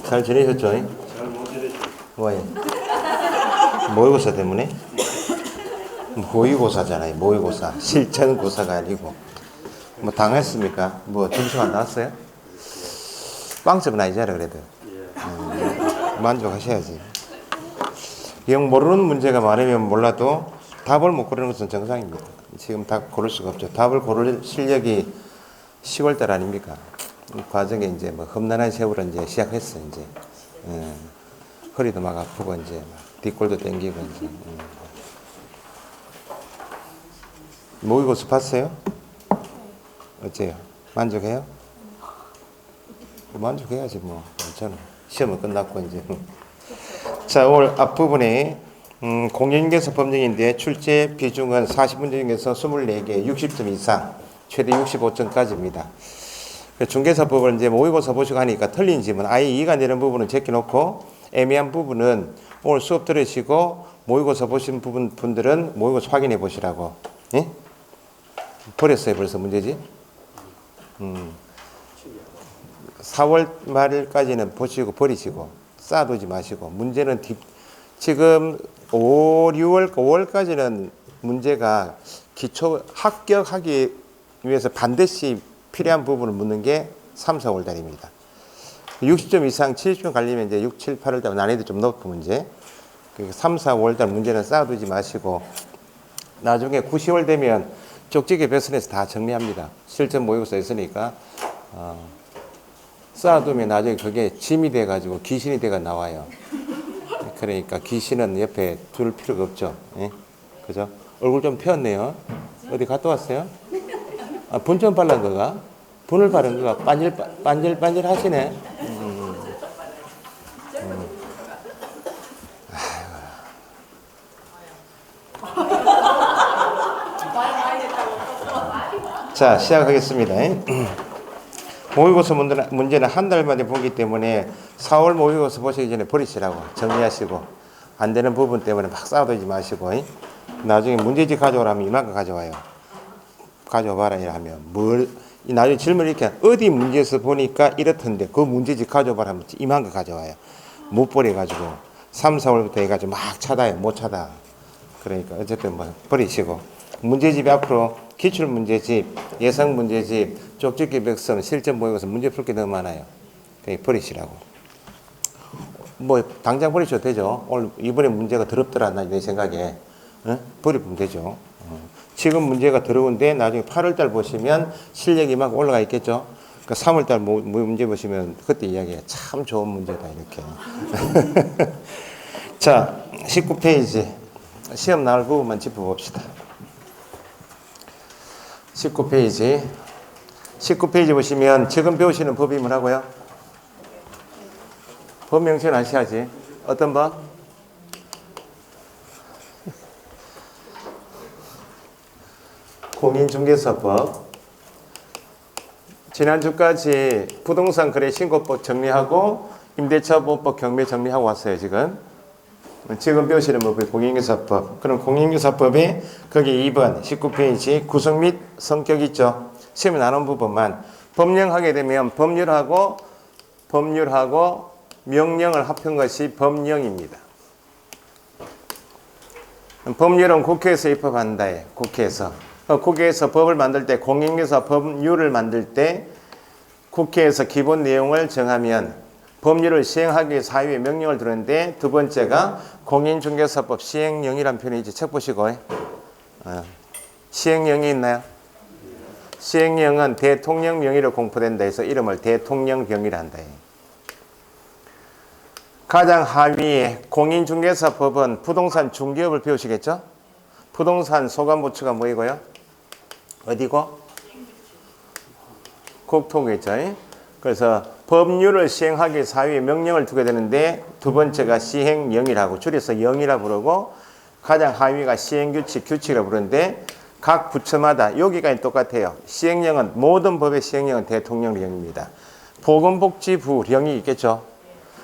잘 지내셨죠? 잘못 지내죠. 왜? 모의고사 때문에? 모의고사잖아요. 모의고사. 실전고사가 아니고. 뭐 당했습니까? 뭐 점수 안 나왔어요? 빵점은 아니잖아 그래도. 만족하셔야지. 영 모르는 문제가 많으면 몰라도 답을 못 고르는 것은 정상입니다. 지금 답 고를 수가 없죠. 답을 고를 실력이 10월달 아닙니까? 이 과정에 이제 뭐 험난한 세월을 이제 시작했어 이제. 허리도 막 아프고 이제 막 뒷골도 땡기고 이제. 모의고사 봤어요? 어째요? 만족해요? 만족해야지 뭐. 저는 시험은 끝났고 이제. 자, 오늘 앞부분에 공인중개사 법령인데 출제 비중은 40문제 중에서 24개, 60점 이상, 최대 65점까지입니다. 중개사법을 이제 모의고사 보시고 하니까 틀린 질문, 아예 이해가 안 되는 부분은 제껴놓고 애매한 부분은 오늘 수업 들으시고 모의고사 보신 분들은 모의고사 확인해 보시라고. 예? 버렸어요 벌써 문제지? 4월 말까지는 보시고 버리시고 쌓아두지 마시고 문제는 지금 5월까지는 문제가 기초 합격하기 위해서 반드시 필요한 부분을 묻는 게 3, 4월 달입니다. 60점 이상 70점 갈리면 이제 6, 7, 8월 달 난이도 좀 높은 문제. 3, 4월 달 문제는 쌓아두지 마시고 나중에 9, 10월 되면 쪽지게 배선에서 다 정리합니다. 실전 모의고사 있으니까 쌓아두면 나중에 그게 짐이 돼가지고 귀신이 돼가 나와요. 그러니까 귀신은 옆에 둘 필요가 없죠. 예? 그죠? 얼굴 좀 폈네요. 어디 갔다 왔어요? 분 좀 발란 거가? 분을 바른 거가 반질반질 하시네. 자, 시작하겠습니다. 모의고사 문제는 한 달 만에 보기 때문에 4월 모의고사 보시기 전에 버리시라고 정리하시고 안 되는 부분 때문에 막 싸우지 마시고 나중에 문제집 가져오라면 이만큼 가져와요. 가져와봐라 이러면 나중에 질문을 이렇게 어디 문제에서 보니까 이렇던데 그 문제집 가져와봐라 하면 이만큼 가져와요. 못 버려가지고 3, 4월부터 해가지고 막 찾아요. 못 찾아. 그러니까 어쨌든 뭐 버리시고 문제집이 앞으로 기출문제집, 예상문제집, 쪽집기 백선, 실전 모의고사 문제 풀 게 너무 많아요. 그러니까 버리시라고. 뭐 당장 버리셔도 되죠. 오늘 이번에 문제가 더럽더라 내 생각에. 버리면 되죠. 지금 문제가 더러운데 나중에 8월달 보시면 실력이 막 올라가 있겠죠. 그러니까 3월달 문제 보시면 그때 이야기해요. 참 좋은 문제다 이렇게. 자, 19페이지 시험 나올 부분만 짚어봅시다. 19페이지 보시면 지금 배우시는 법이 뭐라고요? 법 명칭 아셔야지. 어떤 법? 공인중개사법. 지난주까지 부동산 거래 신고법 정리하고 임대차 보호법 경매 정리하고 왔어요. 지금 배우시는 법이 공인중개사법. 그럼 공인중개사법에 거기 2번 19페이지 구성 및 성격 있죠. 시험에 나눈 부분만 법령하게 되면 법률하고 명령을 합한 것이 법령입니다. 법률은 국회에서 입법한다. 국회에서 법을 만들 때 공인중개사 법률을 만들 때 국회에서 기본 내용을 정하면 법률을 시행하기 위해 사유의 명령을 두는데 두 번째가 공인중개사법 시행령이라는 표현이 이제 책 보시고 시행령이 있나요? 시행령은 대통령 명의로 공포된다 해서 이름을 대통령령이라 한다. 가장 하위에 공인중개사법은 부동산 중개업을 배우시겠죠? 부동산 소관부처가 뭐이고요? 어디고? 국토부겠죠. 그래서 법률을 시행하기 위해 사유의 명령을 두게 되는데 두 번째가 시행령이라고 줄여서 영이라 부르고 가장 하위가 시행규칙, 규칙이라 부르는데 각 부처마다 여기가 똑같아요. 시행령은 모든 법의 시행령은 대통령령입니다. 보건복지부령이 있겠죠.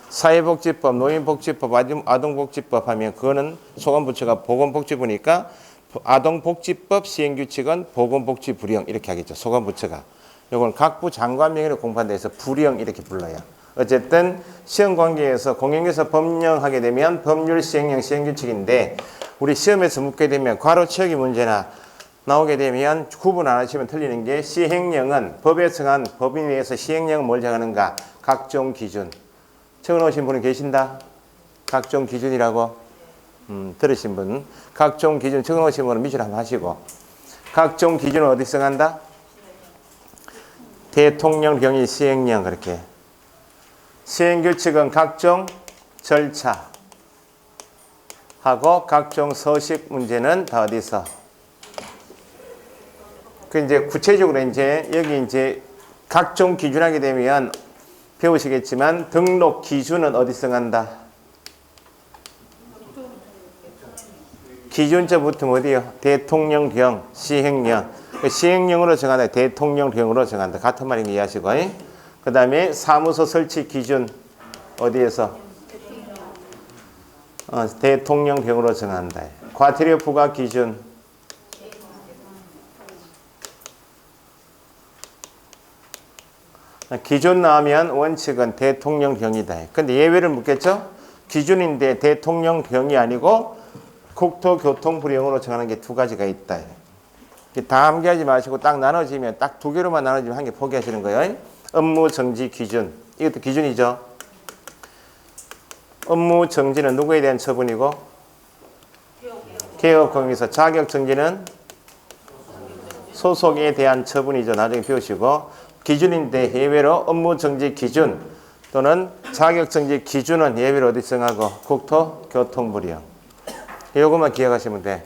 사회복지법, 노인복지법, 아동복지법 하면 그거는 소관부처가 보건복지부니까 아동복지법 시행규칙은 보건복지부령 이렇게 하겠죠. 소관부처가. 이건 각부 장관 명의로 공부한다 해서 부령 이렇게 불러요. 어쨌든 시험 관계에서 공인중개사 법령하게 되면 법률 시행령 시행규칙인데 우리 시험에서 묻게 되면 괄호 치역이 문제나 나오게 되면 구분 안 하시면 틀리는 게 시행령은 법에 정한 법인 위에서 시행령은 뭘 정하는가? 각종 기준. 적어놓으신 분은 계신다? 각종 기준이라고? 들으신 분. 각종 기준 적어놓으신 분은 밑줄 한번 하시고. 각종 기준은 어디 정한다? 대통령령이 시행령 그렇게. 시행규칙은 각종 절차 하고 각종 서식 문제는 다 어디서? 그 이제 구체적으로 이제 여기 이제 각종 기준하게 되면 배우시겠지만 등록 기준은 어디 정한다? 기준자 붙으면 어디요? 대통령령, 시행령. 시행령으로 정한다. 대통령령으로 정한다. 같은 말인 거 이해하시고. 그 다음에 사무소 설치 기준 어디에서? 대통령령으로 정한다. 과태료 부과 기준 기준 나오면 원칙은 대통령령이다. 근데 예외를 묻겠죠? 기준인데 대통령령이 아니고 국토교통부령으로 정하는 게 두 가지가 있다. 다 암기하지 마시고 딱 나눠지면 딱 두 개로만 나눠지면 한 개 포기하시는 거예요. 업무 정지 기준. 이것도 기준이죠. 업무 정지는 누구에 대한 처분이고? 개업공인에서 자격 정지는 소속에 대한 처분이죠. 나중에 배우시고. 기준인데 예외로 업무 정지 기준 또는 자격 정지 기준은 예외로 어디 정하고? 국토교통부령. 이것만 기억하시면 돼.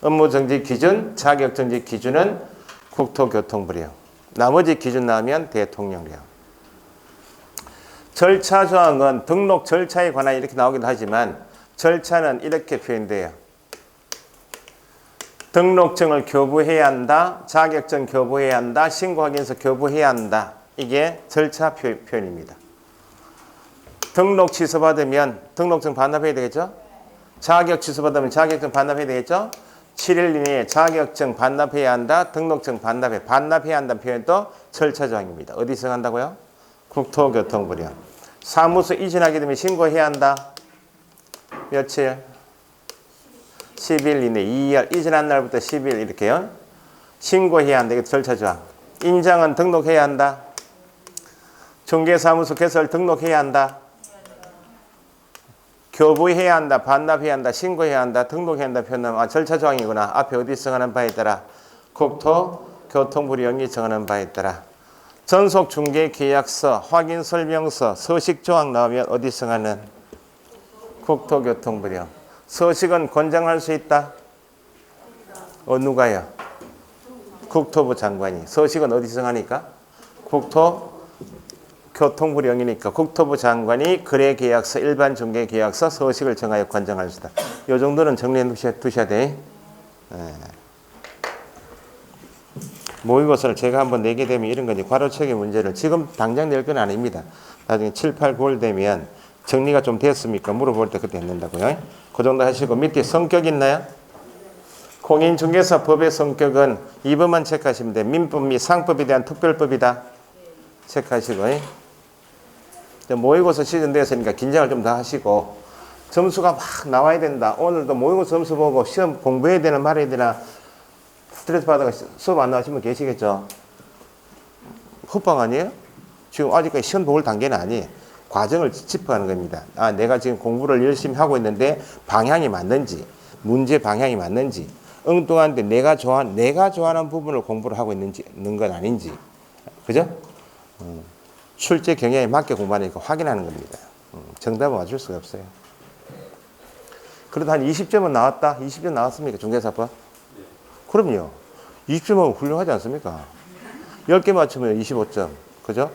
업무 정지 기준, 자격 정지 기준은 국토교통부령. 나머지 기준 나오면 대통령령. 절차 조항은 등록 절차에 관한 이렇게 나오기도 하지만 절차는 이렇게 표현돼요. 등록증을 교부해야 한다, 자격증 교부해야 한다, 신고확인서 교부해야 한다. 이게 절차 표현입니다. 등록 취소받으면 등록증 반납해야 되겠죠? 자격 취소받으면 자격증 반납해야 되겠죠? 7일 이내에 자격증 반납해야 한다, 등록증 반납해야 한다는 표현도 절차 조항입니다. 어디서 한다고요? 국토교통부령. 사무소 이전하게 되면 신고해야 한다. 며칠? 10일 이내, 2일, 이전한 날부터 10일 이렇게요. 신고해야 한다. 이게 절차 조항. 인장은 등록해야 한다. 중개사무소 개설 등록해야 한다. 교부해야 한다, 반납해야 한다, 신고해야 한다, 등록해야 한다 표현하면 절차 조항이구나. 앞에 어디 정하는 바에 따라? 국토교통부령이 정하는 바에 따라. 전속중개계약서, 확인설명서, 서식조항 나오면 어디 정하는? 국토교통부령. 서식은 권장할 수 있다? 누가요? 국토부 장관이. 서식은 어디 정하니까? 국토교통부령이니까 국토부 장관이 거래계약서, 일반중개계약서, 서식을 정하여 권장할 수 있다. 이 정도는 정리해 두셔야 돼. 네. 모의고사를 제가 한번 내게 되면 이런 거지. 괄호책의 문제를 지금 당장 낼 건 아닙니다. 나중에 7, 8, 9월 되면 정리가 좀 됐습니까? 물어볼 때 그때 낸다고요. 그 정도 하시고 밑에 성격 있나요? 공인중개사 법의 성격은 2번만 체크하시면 돼요. 민법 및 상법에 대한 특별법이다. 체크하시고. 모의고사 시즌 됐으니까 긴장을 좀 더 하시고 점수가 막 나와야 된다. 오늘도 모의고사 점수 보고 시험 공부해야 되나 말아야 되나 스트레스 받아가 수업 안 나오시면 계시겠죠? 헛방 아니에요? 지금 아직까지 시험 볼 단계는 아니에요. 과정을 짚어가는 겁니다. 내가 지금 공부를 열심히 하고 있는데 방향이 맞는지, 문제 방향이 맞는지, 엉뚱한데 내가 좋아하는 부분을 공부를 하고 있는 건 아닌지, 그죠? 출제 경향에 맞게 공부하니까 확인하는 겁니다. 정답은 맞출 수가 없어요. 그래도 한 20점은 나왔다? 20점 나왔습니까? 중개사법? 그럼요. 20점은 훌륭하지 않습니까? 10개 맞추면 25점. 그죠?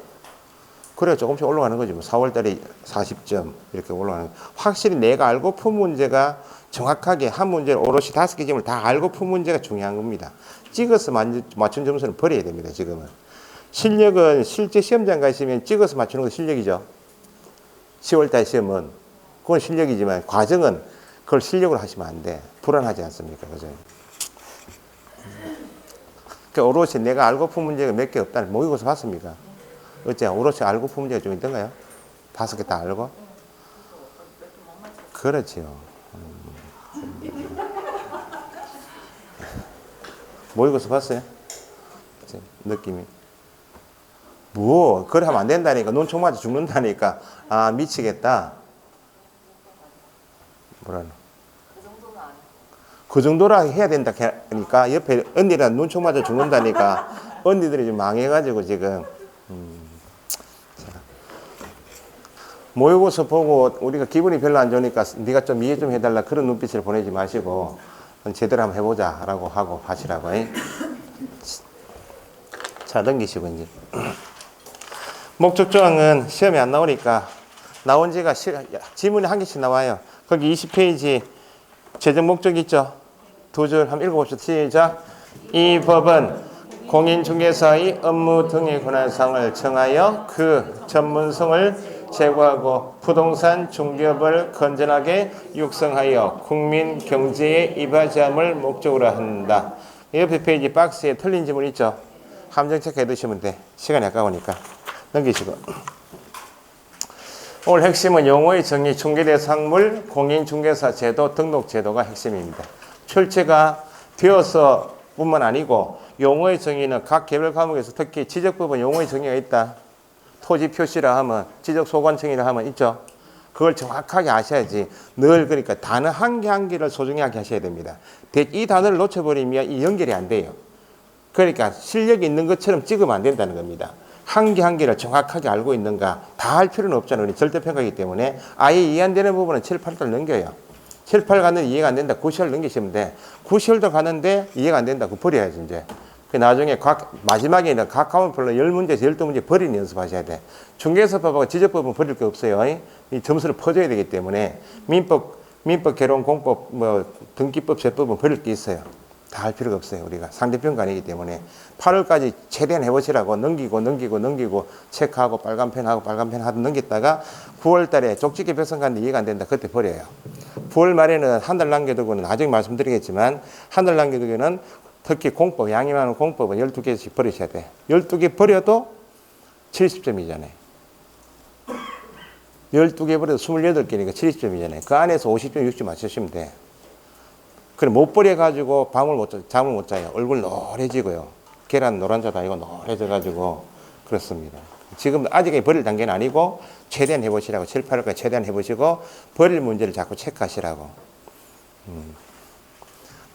그래 조금씩 올라가는 거지. 4월 달에 40점 이렇게 올라가는 거예요. 확실히 내가 알고 푼 문제가 정확하게 한 문제를 오롯이 5개 점을 다 알고 푼 문제가 중요한 겁니다. 찍어서 맞춘 점수는 버려야 됩니다. 지금은. 실력은 실제 시험장 가시면 찍어서 맞추는 거 실력이죠. 10월 달 시험은 그건 실력이지만 과정은 그걸 실력으로 하시면 안 돼. 불안하지 않습니까? 그죠? 그러니까 오롯이 내가 알고 푼 문제가 몇 개 없다는 모의고사 봤습니까? 어째 오롯이 알고 푼 문제가 좀 있던가요? 5개 다 알고? 그렇지요. 모의고사 봤어요? 느낌이. 뭐, 그래 하면 안 된다니까. 눈 총 맞아 죽는다니까. 아, 미치겠다. 뭐라노? 그 정도라 해야 된다. 그러니까 옆에 언니랑 눈 총 맞아 죽는다니까. 언니들이 좀 망해가지고 지금. 모의고사 보고 우리가 기분이 별로 안 좋으니까 네가 좀 이해 좀 해달라 그런 눈빛을 보내지 마시고 제대로 한번 해보자 라고 하고 하시라고. 자, 넘기시고 이제. 목적조항은 시험에 안 나오니까 나온 지가 지문이 한 개씩 나와요. 거기 20페이지 최종 목적 있죠? 두 줄 한번 읽어봅시다. 시작. 이 법은 공인중개사의 업무 등의 권한사항을 정하여 그 전문성을 제고하고 부동산 중개업을 건전하게 육성하여 국민 경제에 이바지함을 목적으로 한다. 옆에 페이지 박스에 틀린 지문 있죠? 함정 체크해 두시면 돼. 시간이 아까우니까. 넘기시고. 오늘 핵심은 용어의 정의, 중개대상물, 공인중개사 제도, 등록 제도가 핵심입니다. 출제가 되어서 뿐만 아니고 용어의 정의는 각 개별 과목에서 특히 지적부분 용어의 정의가 있다. 토지 표시라 하면 지적 소관청이라 하면 있죠. 그걸 정확하게 아셔야지. 늘 그러니까 단어 한 개 한 개를 소중하게 하셔야 됩니다. 이 단어를 놓쳐버리면 이 연결이 안 돼요. 그러니까 실력이 있는 것처럼 찍으면 안 된다는 겁니다. 한 개 한 개를 정확하게 알고 있는가 다 할 필요는 없잖아요. 우리 절대평가이기 때문에 아예 이해 안 되는 부분은 7, 8달 넘겨요. 7, 8 갔는데 이해가 안 된다. 9시월 넘기시면 돼. 9시월도 가는데 이해가 안 된다. 그거 버려야지 이제. 나중에 마지막에는 각 과목별로 10문제에서 12문제 버리는 연습하셔야 돼. 중개사법하고 지적법은 버릴 게 없어요. 이 점수를 퍼줘야 되기 때문에 민법, 개론, 공법, 등기법, 제법은 버릴 게 있어요. 다 할 필요가 없어요. 우리가 상대평가 아니기 때문에 8월까지 최대한 해보시라고 넘기고 체크하고 빨간펜 하고 넘겼다가 9월 달에 족집게 배선 갔는데 이해가 안 된다. 그때 버려요. 9월 말에는 한 달 남겨두고는 나중에 말씀드리겠지만 한 달 남겨두고는 특히 공법, 양이 많은 공법은 12개씩 버리셔야 돼. 12개 버려도 70점이잖아요. 12개 버려도 28개니까 70점이잖아요. 그 안에서 50점, 60점 맞추시면 돼. 그래, 못 버려가지고 잠을 못 자요. 얼굴 노래지고요. 계란 노란자도 아니고 노래져가지고 그렇습니다. 지금 아직 버릴 단계는 아니고 최대한 해보시라고. 7, 8월까지 최대한 해보시고 버릴 문제를 자꾸 체크하시라고.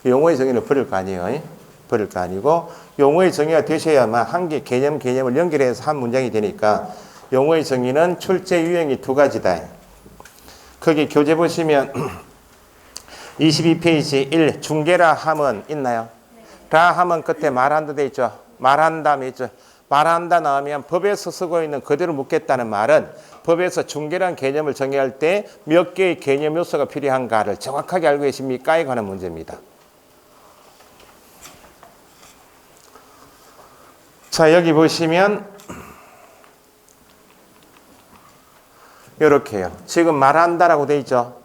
용어의 정의를 버릴 거 아니에요. 버릴 거 아니고 용어의 정의가 되셔야만 한 개 개념을 연결해서 한 문장이 되니까 용어의 정의는 출제 유형이 2가지다. 거기 교재 보시면 22페이지 1 중개라 함은 있나요? 라 함은 끝에 말한다 돼 있죠. 말한다 있죠. 말한다 나오면 법에서 쓰고 있는 그대로 묻겠다는 말은 법에서 중개란 개념을 정의할 때 몇 개의 개념 요소가 필요한가를 정확하게 알고 계십니까? 에 관한 문제입니다. 자, 여기 보시면 이렇게요. 지금 말한다라고 돼 있죠.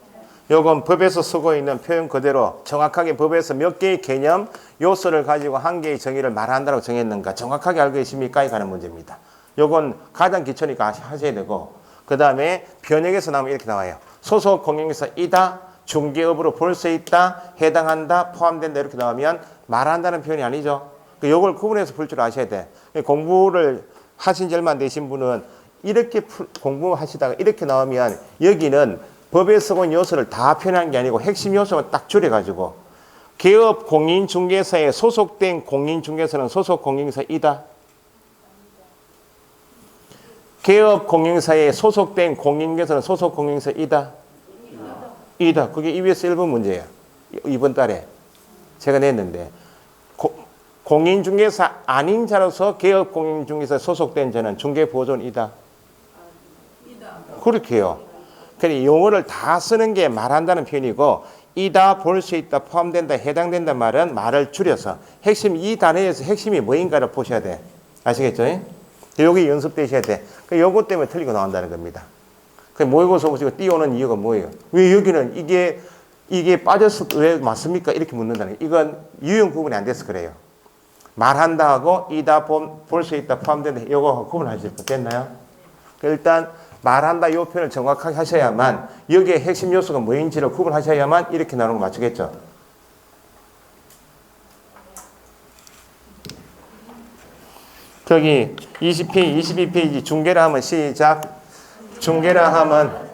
요건 법에서 쓰고 있는 표현 그대로 정확하게 법에서 몇 개의 개념 요소를 가지고 한 개의 정의를 말한다라고 정했는가 정확하게 알고 계십니까? 에 관한 문제입니다. 요건 가장 기초니까 하셔야 되고 그 다음에 변형에서 나오면 이렇게 나와요. 소속 공인중개사이다, 중개업으로 볼 수 있다, 해당한다, 포함된다 이렇게 나오면 말한다는 표현이 아니죠. 요걸 구분해서 풀 줄 아셔야 돼. 공부를 하신 지 얼마 안 되신 분은 이렇게 공부하시다가 이렇게 나오면 여기는 법에 쓰고 요소를 다 표현한 게 아니고 핵심 요소만 딱 줄여가지고 개업 공인중개사에 소속된 공인중개사는 소속 공인중개사이다. 개업 공인중개사에 소속된 공인중개사는 소속 공인중개사이다. 이다. 그게 EBS 1번 문제예요. 이번 달에 제가 냈는데 공인중개사 아닌 자로서 개업 공인중개사에 소속된 자는 중개보존이다. 그렇게 해요. 그러니까 용어를 다 쓰는 게 말한다는 표현이고 이다, 볼 수 있다, 포함된다, 해당된다 말은 말을 줄여서 핵심 이 단어에서 핵심이 뭐인가를 보셔야 돼. 아시겠죠? 여기 연습되셔야 돼. 요거 때문에 틀리고 나온다는 겁니다. 모의고사 보시고 띄우는 이유가 뭐예요? 왜 여기는 이게 빠져서 왜 맞습니까? 이렇게 묻는다는 거예요. 이건 유형 구분이 안 돼서 그래요. 말한다 하고 이다 볼 수 있다 포함되는데 이거 구분하실 거 됐나요? 일단 말한다 이 표현을 정확하게 하셔야만 여기에 핵심 요소가 뭐인지를 구분하셔야만 이렇게 나오는 거 맞추겠죠? 저기 20페이지, 22페이지 중개라 하면 시작. 중개라 하면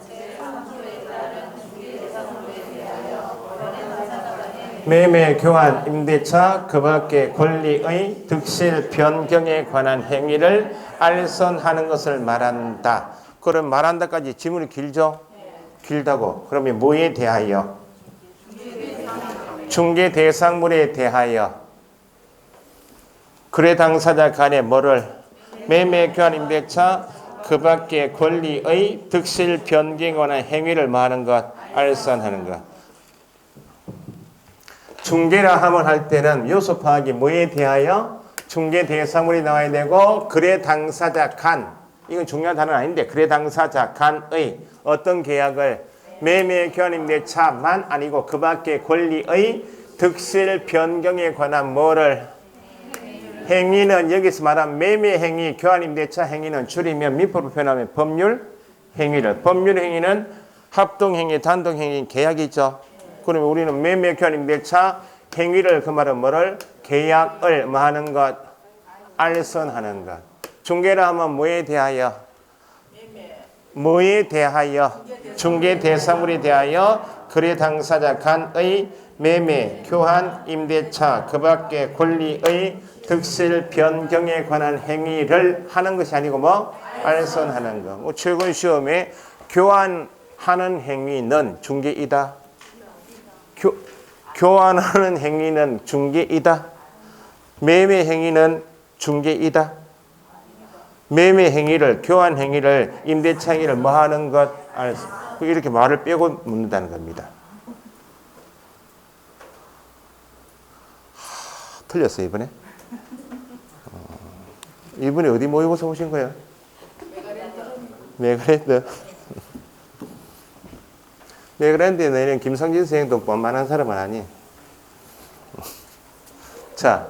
매매, 교환, 임대차, 그 밖의 권리의 득실, 변경에 관한 행위를 알선하는 것을 말한다. 그럼 말한다까지 지문이 길죠? 길다고. 그러면 뭐에 대하여? 중개 대상물에 대하여. 거래 당사자 간에 뭐를? 매매, 교환, 임대차, 그 밖의 권리의 득실, 변경에 관한 행위를 말하는 것, 알선하는 것. 중개라 하면 할 때는 요소 파악이 뭐에 대하여? 중개 대상물이 나와야 되고 거래 당사자 간, 이건 중요한 단어는 아닌데 거래 당사자 간의 어떤 계약을 매매, 교환, 임대차만 아니고 그 밖의 권리의 득실, 변경에 관한 뭐를? 행위는 여기서 말한 매매 행위, 교환, 임대차 행위는 줄이면 민법으로 표현하면 법률 행위를. 법률 행위는 합동 행위, 단독 행위, 계약이 있죠. 그러면 우리는 매매, 교환, 임대차 행위를 그 말은 뭐를? 계약을 뭐 하는 것? 알선하는 것. 중개라 하면 뭐에 대하여? 뭐에 대하여? 중개 대상물에 대하여 거래 당사자 간의 매매, 교환, 임대차 그 밖의 권리의 득실, 변경에 관한 행위를 하는 것이 아니고 뭐? 알선하는 것. 뭐 최근 시험에 교환하는 행위는 중개이다. 교환하는 행위는 중개이다. 매매 행위는 중개이다. 매매 행위를, 교환 행위를, 임대차 행위를 뭐 하는 것? 이렇게 말을 빼고 묻는다는 겁니다. 틀렸어요, 이번에. 이번에 어디 모의고사 오신 거예요? 메가랜드. 메가랜드에 내는 김성진 선생도 뻔만한 사람은 아니. 자,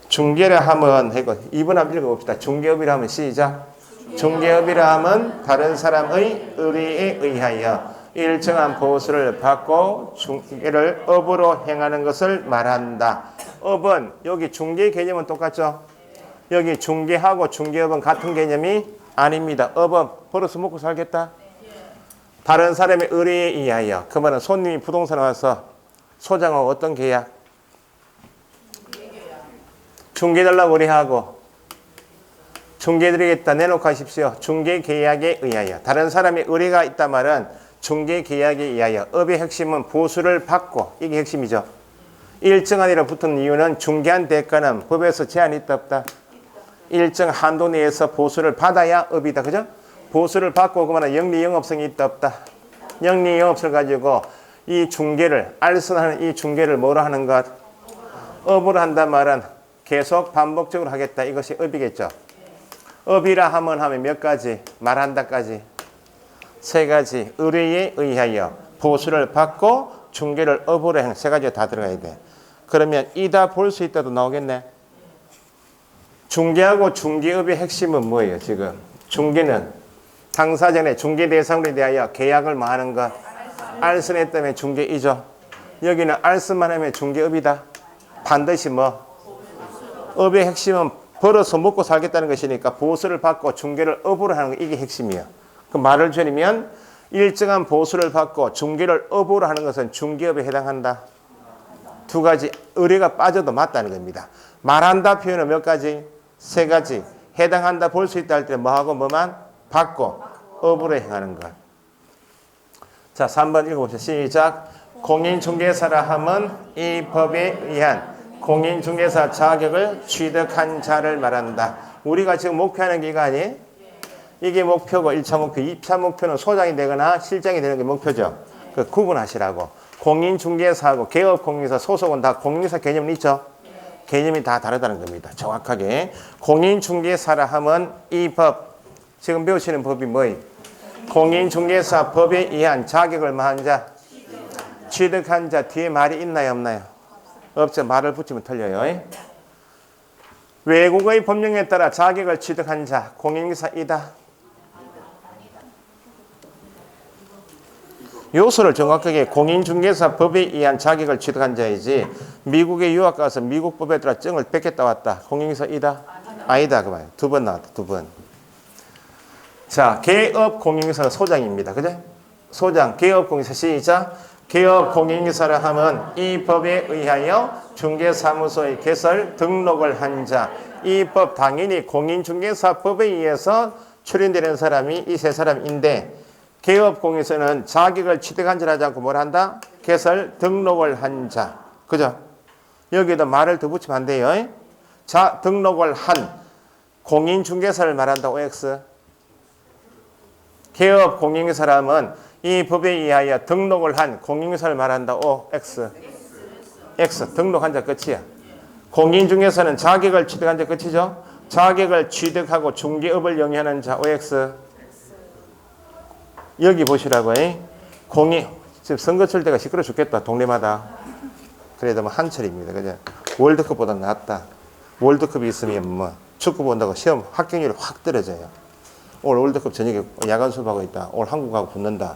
중개라 하면 해고 2번 한번 읽어봅시다. 중개업이라 하면 시작. 중개업이라 하면 다른 사람의 의뢰에 의하여 일정한 보수를 받고 중개를 업으로 행하는 것을 말한다. 업은 여기 중개 개념은 똑같죠? 여기 중개하고 중개업은 같은 개념이 아닙니다. 업은 벌어서 먹고 살겠다. 다른 사람의 의뢰에 의하여. 그 말은 손님이 부동산에 와서 소장하고 어떤 계약? 중개달라고 의뢰하고 중개드리겠다 내놓고 하십시오. 중개계약에 의하여. 다른 사람의 의뢰가 있단 말은 중개계약에 의하여. 업의 핵심은 보수를 받고, 이게 핵심이죠. 일정한 일에 붙은 이유는 중개한 대가는 법에서 제한이 있다 없다? 일정 한도 내에서 보수를 받아야 업이다. 그죠? 보수를 받고 그러면 영리 영업성이 있다 없다? 영리 영업성을 가지고 이 중개를, 알선하는 이 중개를 뭐로 하는 것? 업으로 한단 말은 계속 반복적으로 하겠다. 이것이 업이겠죠. 업이라 하면 몇 가지? 말한다까지. 3가지. 의뢰에 의하여 보수를 받고 중개를 업으로 하는 3가지가 다 들어가야 돼. 그러면 이다 볼 수 있다도 나오겠네. 중개하고 중개업의 핵심은 뭐예요? 지금 중개는 당사자의 중개 대상물에 대하여 계약을 뭐 하는 것? 알선했다면 중개이죠. 여기는 알선만 하면 중개업이다. 반드시 뭐? 업의 핵심은 벌어서 먹고 살겠다는 것이니까 보수를 받고 중개를 업으로 하는 거, 이게 핵심이에요. 그 말을 줄이면 일정한 보수를 받고 중개를 업으로 하는 것은 중개업에 해당한다. 2가지. 의뢰가 빠져도 맞다는 겁니다. 말한다 표현은 몇 가지? 3가지. 해당한다 볼 수 있다 할 때 뭐하고 뭐만? 받고 업으로 행하는 것. 자, 3번 읽어보시죠. 시작. 공인중개사라 하면 이 법에 의한 공인중개사 자격을 취득한 자를 말한다. 우리가 지금 목표하는 기간이 이게 목표고 1차 목표, 2차 목표는 소장이 되거나 실장이 되는 게 목표죠. 그 구분하시라고. 공인중개사하고 개업공인사 소속은 다 공인중개사 개념은 있죠. 개념이 다 다르다는 겁니다. 정확하게. 공인중개사라 하면 이 법, 지금 배우시는 법이 뭐예요? 공인중개사 법에 의한 자격을 뭐한 자? 취득한 자. 뒤에 말이 있나요 없나요? 없죠. 말을 붙이면 틀려요. 외국의 법령에 따라 자격을 취득한 자 공인중개사이다. 요소를 정확하게 공인중개사 법에 의한 자격을 취득한 자이지 미국에 유학 가서 미국 법에 따라 증을 뺏겠다 왔다. 공인중개사이다? 아니다. 그 말이에요. 두 번 나왔다. 두 번. 자, 개업 공인중개사가 소장입니다. 그죠? 소장, 개업 공인중개사 시작. 개업 공인중개사를 하면 이 법에 의하여 중개사무소의 개설 등록을 한 자. 이 법 당연히 공인중개사법에 의해서 출연되는 사람이 이 세 사람인데 개업 공인중개사는 자격을 취득한 자를 하지 않고 뭘 한다? 개설 등록을 한 자. 그죠? 여기에다 말을 더 붙이면 안 돼요. 자, 등록을 한 공인중개사를 말한다. OX. 개업 공인중개사라면 이 법에 의하여 등록을 한 공인중개사를 말한다. OX. X. 등록한 자 끝이야. 공인중개사는 자격을 취득한 자 끝이죠. 자격을 취득하고 중개업을 영위하는 자. OX. 여기 보시라고. 지금 선거 칠 때가 시끄러 죽겠다. 동네마다. 그래도 뭐 한철입니다. 그죠? 월드컵보다 낫다. 월드컵이 있으면 뭐 축구 본다고 시험 합격률이 확 떨어져요. 오늘 월드컵 저녁에 야간 수업하고 있다. 오늘 한국하고 붙는다.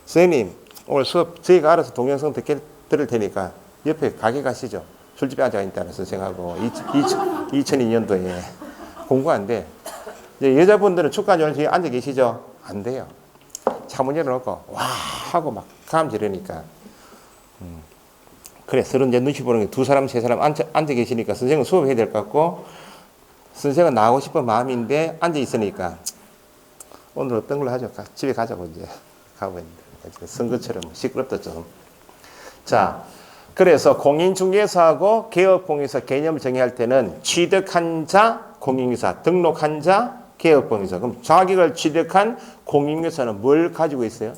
선생님 오늘 수업 저희가 알아서 동영상 들을 테니까 옆에 가게 가시죠. 술집에 앉아있다 선생하고 2002년도에 공부 안 돼. 이제 여자분들은 축구 좋아하는 앉아 계시죠? 안 돼요. 차문 열어놓고 와 하고 막 감 지르니까 그래 서로 이제 눈치 보는 게 두 사람 세 사람 앉아 계시니까 선생은 수업해야 될 것 같고 선생은 나오고 싶은 마음인데 앉아 있으니까 오늘 어떤 걸로 하죠? 집에 가자고 이제 가고 있는데 선거처럼 시끄럽다 좀. 자, 그래서 공인중개사하고 개업공인중개사 개념을 정의할 때는 취득한 자 공인중개사, 등록한 자 개업공인중개사. 그럼 자격을 취득한 공인중개사는 뭘 가지고 있어요?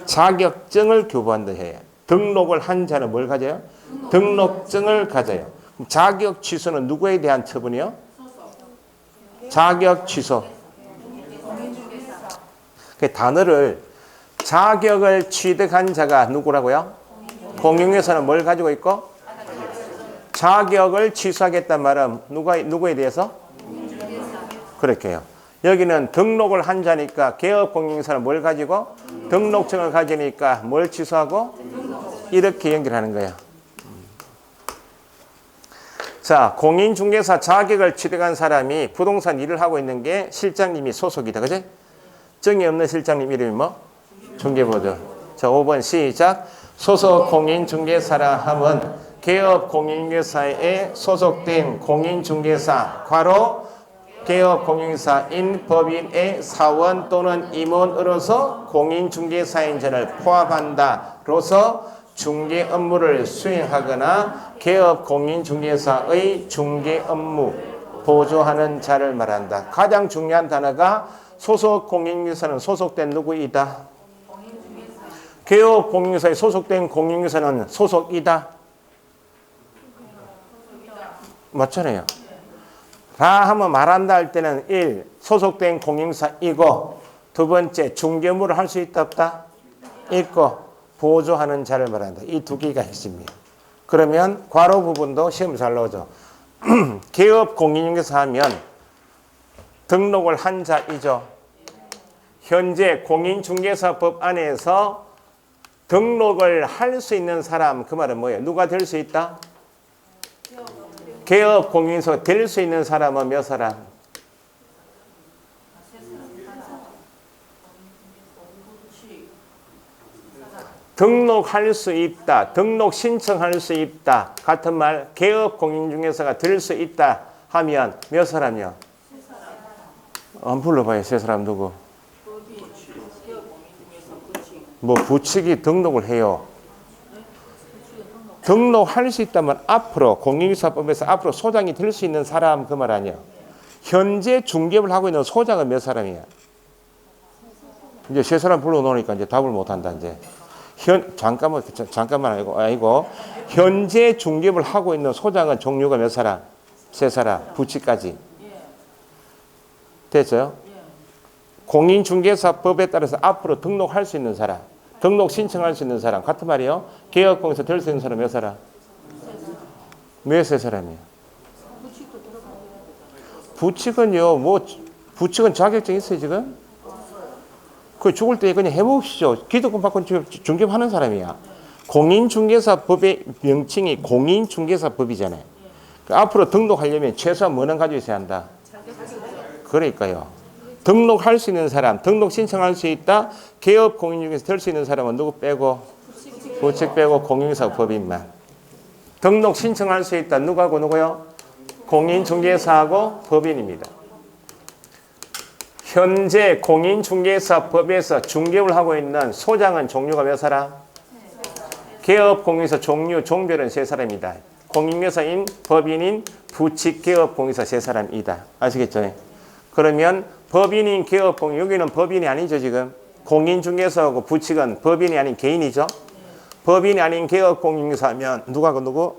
자격증을 교부한다 해요. 등록을 한 자는 뭘 가져요? 등록증을 가져요. 자격 취소는 누구에 대한 처분이요? 자격 취소. 그 단어를 자격을 취득한 자가 누구라고요? 공인중개사는 뭘 가지고 있고? 자격을 취소하겠다는 말은 누구에 대해서? 그렇게 해요. 여기는 등록을 한 자니까 개업 공인중개사는 뭘 가지고? 등록증을 가지니까 뭘 취소하고? 이렇게 연결하는 거예요. 자, 공인중개사 자격을 취득한 사람이 부동산 일을 하고 있는 게 실장님이 소속이다. 그지? 정이 없는 실장님 이름이 뭐? 중개보죠. 자, 5번 시작. 소속 공인중개사라 하면 개업 공인중개사에 소속된 공인중개사 괄호 개업 공인중개사인 법인의 사원 또는 임원으로서 공인중개사인 자를 포함한다로서 중개 업무를 수행하거나 개업 공인중개사의 중개 업무 보조하는 자를 말한다. 가장 중요한 단어가 소속 공인중개사는 소속된 누구이다? 개업 공인중개사에 소속된 공인중개사는 소속이다. 맞잖아요. 다 하면 말한다 할 때는 1. 소속된 공인중개사이고 두 번째 중개 업무를 할 수 있다 없다? 있고 보조하는 자를 말한다. 이 두 개가 핵심이에요. 그러면 괄호 부분도 시험 잘 나오죠. 개업 공인중개사 하면 등록을 한 자이죠. 현재 공인중개사법 안에서 등록을 할 수 있는 사람, 그 말은 뭐예요? 누가 될 수 있다? 개업 공인중개사가 될 수 있는 사람은 몇 사람? 등록할 수 있다. 등록 신청할 수 있다. 같은 말 개업 공인중개사가 될 수 있다 하면 몇 사람이요? 안 불러봐요. 세 사람 누구? 뭐 부칙이 등록을 해요. 등록할 수 있다면 앞으로 공인중개사법에서 앞으로 소장이 될 수 있는 사람 그 말 아니에요. 현재 중개업을 하고 있는 소장은 몇 사람이야? 이제 세 사람 불러놓으니까 이제 답을 못한다 이제. 잠깐만 아니고 현재 중개업을 하고 있는 소장은 종류가 몇 사람? 세 사람. 부칙까지. 됐어요? 공인중개사법에 따라서 앞으로 등록할 수 있는 사람. 등록 신청할 수 있는 사람. 같은 말이에요. 개업공인중개사 될 수 있는 사람 몇 사람? 몇 세 사람이에요? 부칙은요, 뭐, 부칙은 자격증 있어요, 지금? 그 죽을 때 그냥 해봅시죠. 기득권 받고 중개하는 사람이야. 공인중개사법의 명칭이 공인중개사법이잖아요. 앞으로 등록하려면 최소한 뭐는 가지고 있어야 한다? 그러니까요. 등록할 수 있는 사람, 등록 신청할 수 있다. 개업 공인중개사 될 수 있는 사람은 누구 빼고? 부칙 빼고 공인중개사 법인만. 등록 신청할 수 있다. 누구하고 누구요? 공인중개사하고 법인입니다. 현재 공인중개사법에서 중개업을 하고 있는 소장은 종류가 몇 사람? 개업 공인중개사 종류, 종별은 세 사람이다. 공인중개사인, 법인인, 부칙, 개업 공인중개사 세 사람이다. 아시겠죠? 그러면 법인인, 개업 공인, 여기는 법인이 아니죠, 지금. 공인중개사하고 부칙은 법인이 아닌 개인이죠. 법인이 아닌 개업 공인중개사면 누구하고 누구?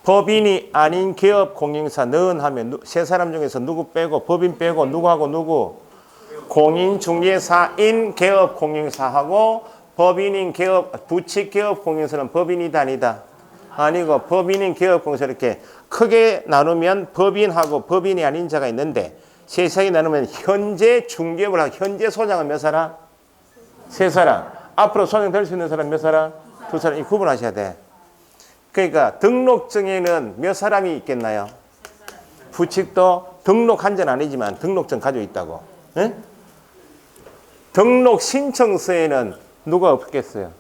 법인이 아닌 개업 공인중개사 너은 하면 세 사람 중에서 누구 빼고 법인 빼고 누구하고 누구? 공인중개사인 개업 공인중개사하고 법인인 개업 부칙 개업 공인중개사는 법인이다 아니다? 아니고 법인인 개업 공인중개사 이렇게 크게 나누면 법인하고 법인이 아닌 자가 있는데 세세하게 나누면 현재 중개업을 하고 현재 소장은 몇 사람? 세 사람. 앞으로 소장 될 수 있는 사람 몇 사람? 두 사람. 이 구분하셔야 돼. 그러니까 등록증에는 몇 사람이 있겠나요? 부칙도 등록한 자는 아니지만 등록증 가지고 있다고. 네? 등록 신청서에는 누가 없겠어요?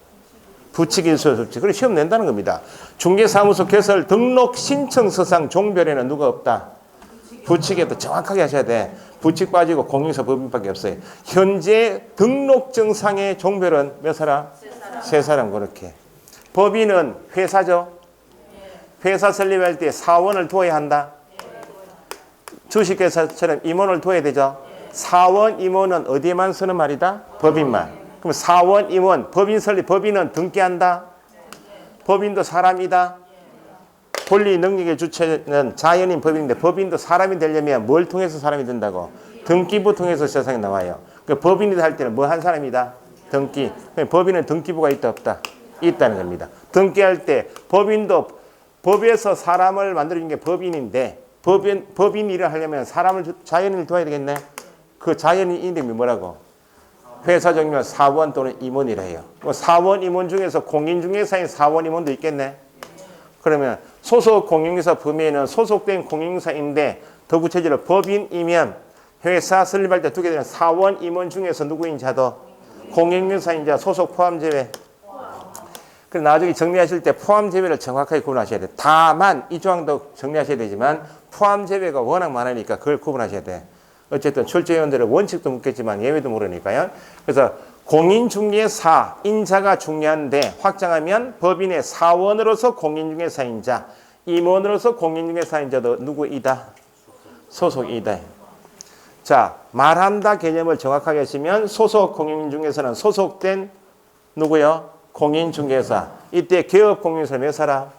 부칙일 수 없지. 그래서 시험 낸다는 겁니다. 중개사무소 개설 등록 신청서상 종별에는 누가 없다? 부칙에도 정확하게 하셔야 돼. 부칙 빠지고 공인중개사 법인밖에 없어요. 현재 등록증상의 종별은 몇 사람? 세 사람 그렇게. 법인은 회사죠. 회사 설립할 때 사원을 둬야 한다. 주식회사처럼 임원을 둬야 되죠. 사원, 임원은 어디에만 쓰는 말이다? 법인만. 그럼 사원, 임원, 법인 설립, 법인은 등기한다. 법인도 사람이다. 권리 능력의 주체는 자연인 법인인데 법인도 사람이 되려면 뭘 통해서 사람이 된다고? 등기부 통해서 세상에 나와요. 그 법인이다 할 때는 뭐 한 사람이다? 등기. 법인은 등기부가 있다 없다? 있다는 겁니다. 등기할 때 법인도 법에서 사람을 만들어준 게 법인인데 법인 일을 하려면 사람을 자연인을 둬야 되겠네. 그 자연인 이름이 뭐라고? 회사 종류는 사원 또는 임원이라 해요. 사원 임원 중에서 공인중개사인 사원 임원도 있겠네. 그러면 소속 공인중개사 범위에는 소속된 공인중개사인데 더 구체적으로 법인이면 회사 설립할 때 두게 되는 사원 임원 중에서 누구인 자도 공인중개사인 자 소속 포함 제외. 그래서 나중에 정리하실 때 포함 제외를 정확하게 구분하셔야 돼요. 다만 이 조항도 정리하셔야 되지만 포함 제외가 워낙 많으니까 그걸 구분하셔야 돼. 어쨌든 출제위원들은 원칙도 묻겠지만 예외도 모르니까요. 그래서 공인중개사 인자가 중요한데 확장하면 법인의 사원으로서 공인중개사인자, 임원으로서 공인중개사인자도 누구이다? 소속이다. 자, 말한다 개념을 정확하게 하시면 소속 공인중개사는 소속된 누구요? 공인중개사. 이때 개업 공인중개사 몇 사람?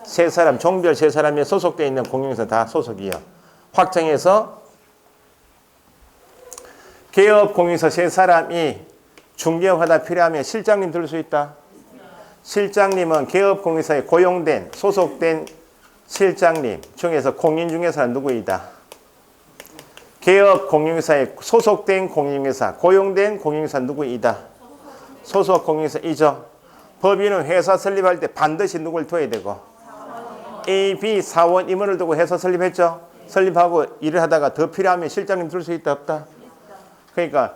세 사람, 종별 세 사람에 소속되어 있는 공인중개사 다 소속이요. 확장해서 개업 공인중개사 세 사람이 중개업하다 필요하면 실장님 들 수 있다. 실장님은 개업 공인중개사에 고용된 소속된 실장님 중에서 공인중개사는 누구이다? 개업 공인중개사에 소속된 공인중개사, 고용된 공인중개사 누구이다? 소속 공인중개사이죠. 법인은 회사 설립할 때 반드시 누굴 둬야 되고 A, B 사원 임원을 두고 회사 설립했죠. 설립하고 일을 하다가 더 필요하면 실장님 들 수 있다 없다? 그러니까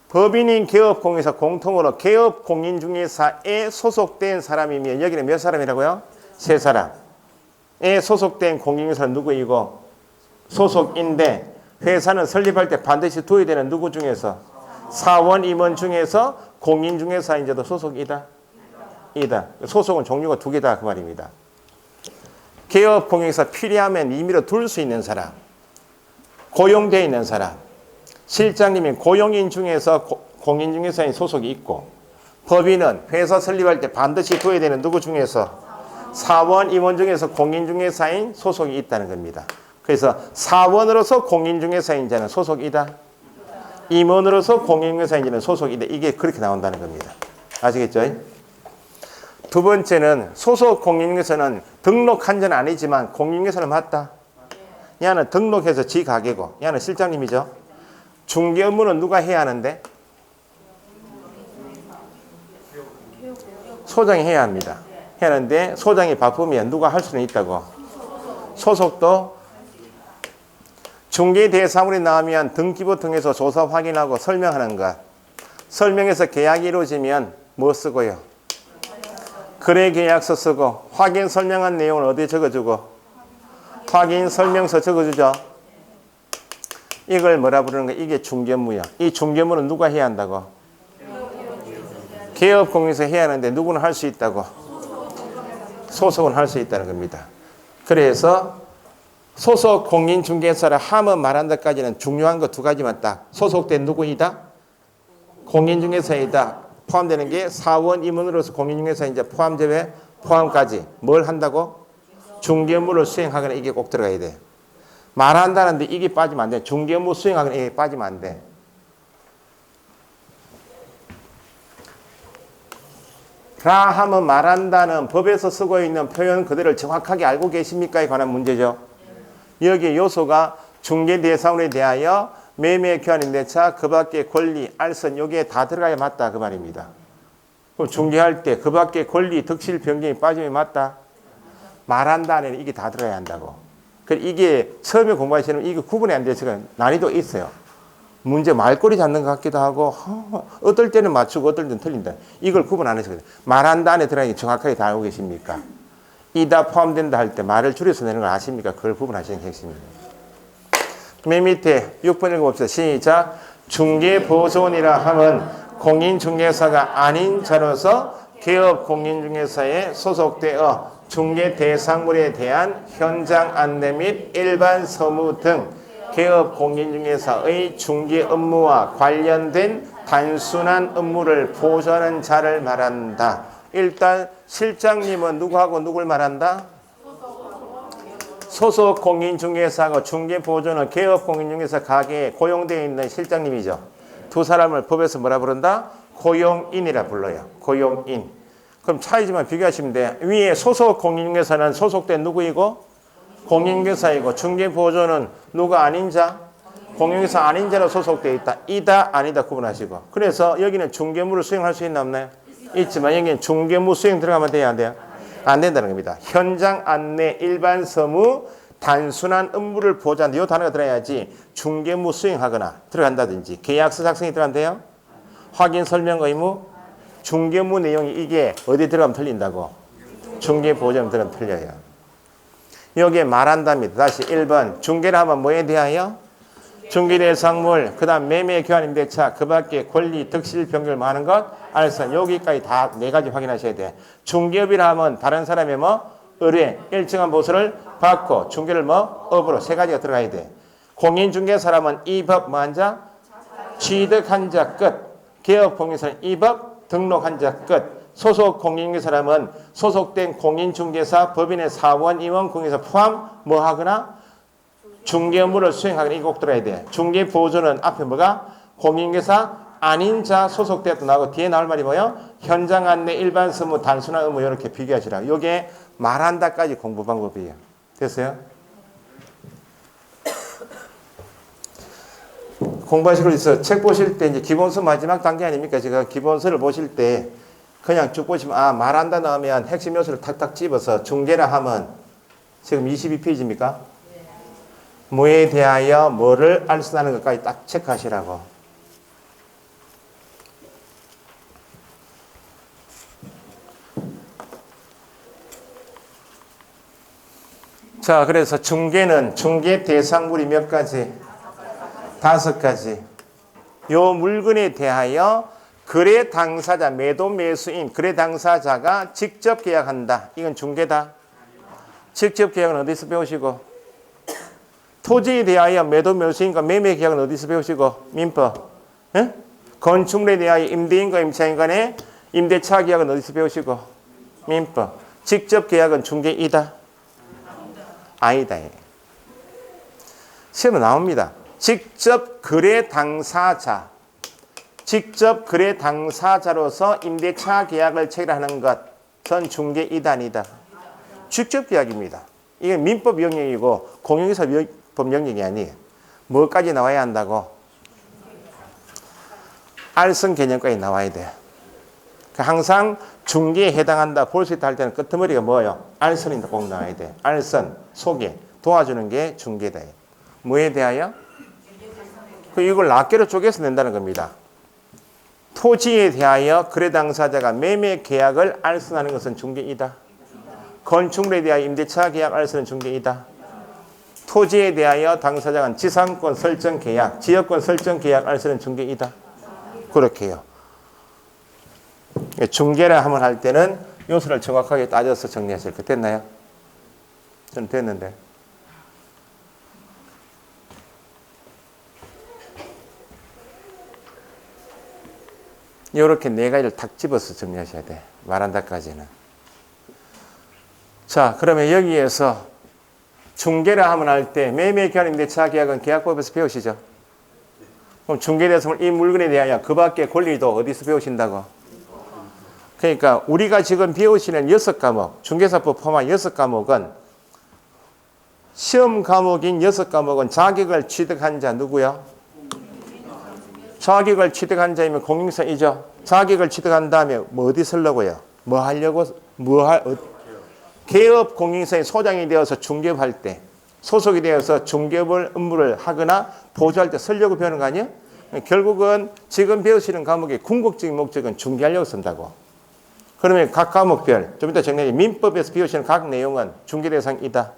법인인 개업 공인중개사 공통으로 개업 공인중개사에 소속된 사람이면 여기는 몇 사람이라고요? 세 사람에 소속된 공인중개사는 누구이고 소속인데 회사는 설립할 때 반드시 둬야 되는 누구 중에서? 사원 임원 중에서 공인중개사인자도 소속이다? 이다. 소속은 종류가 두 개다 그 말입니다. 개업 공인중개사 필요하면 임의로 둘 수 있는 사람, 고용되어 있는 사람, 실장님이 고용인 중에서 공인중개사인 소속이 있고 법인은 회사 설립할 때 반드시 둬야 되는 누구 중에서? 사원 임원 중에서 공인중개사인 소속이 있다는 겁니다. 그래서 사원으로서 공인중개사인자는 소속이다. 임원으로서 공인중개사인자는 소속이다. 이게 그렇게 나온다는 겁니다. 아시겠죠? 두 번째는 소속 공인중개사는 등록한 자는 아니지만 공인중개사는 맞다. 얘는 등록해서 지 가게고 얘는 실장님이죠. 중개 업무는 누가 해야 하는데? 소장이 해야 합니다. 해야 하는데 소장이 바쁘면 누가 할 수는 있다고. 소속도 중개 대상물이 나오면 등기부 통해서 조사 확인하고 설명하는 것. 설명해서 계약이 이루어지면 뭐 쓰고요? 거래 계약서 쓰고 확인 설명한 내용을 어디에 적어주고 확인 설명서 적어주죠. 이걸 뭐라 부르는 거야? 이게 중개무야. 이 중개무는 누가 해야 한다고? 개업공인에서 해야 하는데 누구는 할 수 있다고? 소속은 할 수 있다는 겁니다. 그래서 소속 공인중개사를 하면 말한다까지는 중요한 거 두 가지만 딱. 소속된 누구이다? 공인중개사이다. 포함되는 게 사원 임원으로서 공인중개사 이제 포함 제외 포함까지 뭘 한다고? 중개 업무를 수행하거나 이게 꼭 들어가야 돼. 말한다는데 이게 빠지면 안 돼. 중개 업무 수행하거나 이게 빠지면 안 돼. 라 하면 말한다는 법에서 쓰고 있는 표현 그대로 정확하게 알고 계십니까에 관한 문제죠. 여기 요소가 중개 대상물에 대하여 매매 교환 임대차 그 밖의 권리 알선 여기에 다 들어가야 맞다 그 말입니다. 그럼 중개할 때 그 밖의 권리 득실 변경이 빠지면 맞다. 말한다는 이게 다 들어야 한다고. 이게 처음에 공부하시면 이게 구분이 안 돼서 난이도 있어요. 문제 말꼬리 잡는 것 같기도 하고 어떨 때는 맞추고 어떨 때는 틀린다. 이걸 구분 안 해서 그래요. 말한다 안에 들어가는 게 정확하게 다 알고 계십니까? 이다 포함된다 할 때 말을 줄여서 내는 걸 아십니까? 그걸 구분하시는 게 핵심입니다. 맨 밑에 6번 읽어봅시다. 시작. 중개보조원이라 하면 공인중개사가 아닌 자로서 개업공인중개사에 소속되어 중개대상물에 대한 현장 안내 및 일반 서무 등 개업공인중개사의 중개 업무와 관련된 단순한 업무를 보조하는 자를 말한다. 일단 실장님은 누구하고 누굴 말한다? 소속 공인중개사하고 중개보조는 개업공인중개사 가게에 고용되어 있는 실장님이죠. 두 사람을 법에서 뭐라 부른다? 고용인이라 불러요. 고용인. 그럼 차이지만 비교하시면 돼. 위에 소속 공인중개사는 소속된 누구이고? 공인중개사이고 중개보조는 누가 아닌 자? 공인중개사 아닌 자로 소속되어 있다. 이다 아니다 구분하시고. 그래서 여기는 중개무를 수행할 수 있나 없나요? 있지만 여기는 중개무 수행 들어가면 돼야 안 돼요? 안 된다는 겁니다. 현장 안내 일반 서무 단순한 업무를 보좌한다. 이 단어가 들어야지 중개무 수행하거나 들어간다든지 계약서 작성이 들어간대요. 확인 설명 의무 중개무 내용이 이게 어디 들어가면 틀린다고? 중개보조하면 들어가면 틀려요. 여기에 말한답니다. 다시 1번 중개를 하면 뭐에 대하여? 중개대상물 그 다음 매매 교환 임대차 그 밖에 권리 득실 변경을 뭐 하는 것? 알선 여기까지 다 네 가지 확인하셔야 돼. 중개업이라 하면 다른 사람의 뭐? 의뢰 일정한 보수를 받고 중개를 뭐? 업으로 세 가지가 들어가야 돼. 공인중개사라면 이 법 뭐 한 자? 취득한 자 끝. 개업공인사는 이 법 등록한 자 끝. 소속 공인중개사라면 소속된 공인중개사 법인의 사원 임원 공인중개사 포함 뭐 하거나 중개 업무를 수행하거나 이거 꼭 들어야 돼. 중개보조는 앞에 뭐가? 공인중개사 아닌 자 소속되었다 나오고 뒤에 나올 말이 뭐예요? 현장 안내 일반 서무 단순한 업무 이렇게 비교하시라. 이게 말한다까지 공부 방법이에요. 됐어요? 공부하시고 있어. 책 보실 때 이제 기본서 마지막 단계 아닙니까? 제가 기본서를 보실 때 그냥 쭉 보시면 아 말한다 나오면 핵심 요소를 탁탁 집어서 중개라 하면 지금 22페이지입니까? 뭐에 대하여 뭐를 알선하는 것까지 딱 체크하시라고. 자, 그래서 중개는 중개 대상물이 몇 가지? 5가지. 요 물건에 대하여 거래 당사자, 매도 매수인, 거래 당사자가 직접 계약한다. 이건 중개다. 직접 계약은 어디서 배우시고? 토지에 대하여 매도 매수인과 매매 계약은 어디서 배우시고? 민법. 예? 건축물에 대하여 임대인과 임차인 간의 임대차 계약은 어디서 배우시고? 민법. 직접 계약은 중개이다. 아니다. 시험에 나옵니다. 직접 거래 당사자. 직접 거래 당사자로서 임대차 계약을 체결하는 것. 선 중개 이단이다. 직접 계약입니다. 이게 민법 영역이고 공용기사법 영역이 아니에요. 뭐까지 나와야 한다고? 알선 개념까지 나와야 돼요. 항상 중개에 해당한다 볼 수 있다 할 때는 끄트머리가 뭐예요? 알선이 꼭 나와야 돼. 알선, 소개, 도와주는 게 중개다. 뭐에 대하여? 이걸 낱개로 쪼개서 낸다는 겁니다. 토지에 대하여 거래 당사자가 매매 계약을 알선하는 것은 중개이다. 건축물에 대하여 임대차 계약 알선은 중개이다. 토지에 대하여 당사자가 지상권 설정 계약, 지역권 설정 계약 알선은 중개이다. 그렇게 해요. 중개를 한번 할 때는 요소를 정확하게 따져서 정리하실 거 됐나요? 저는 됐는데. 이렇게 네 가지를 탁 집어서 정리하셔야 돼. 말한다까지는. 자, 그러면 여기에서 중개를 한번 할 때 매매 교환 임대차 계약은 계약법에서 배우시죠? 그럼 중개대상을 이 물건에 대하여 그 밖의 권리도 어디서 배우신다고? 그러니까 우리가 지금 배우시는 6과목, 중개사법 포함한 6과목은 시험 과목인 6과목은 자격을 취득한 자 누구야? 자격을 취득한 자이면 공인사이죠. 자격을 취득한 다음에 뭐 어디 쓰려고요? 뭐 하려고? 개업 공인사의 소장이 되어서 중개업할 때 소속이 되어서 중개업을 업무를 하거나 보조할 때 쓰려고 배우는 거 아니에요? 결국은 지금 배우시는 과목의 궁극적인 목적은 중개하려고 쓴다고. 그러면 각 과목별 좀 이따 정리해. 민법에서 배우시는 각 내용은 중개 대상이다.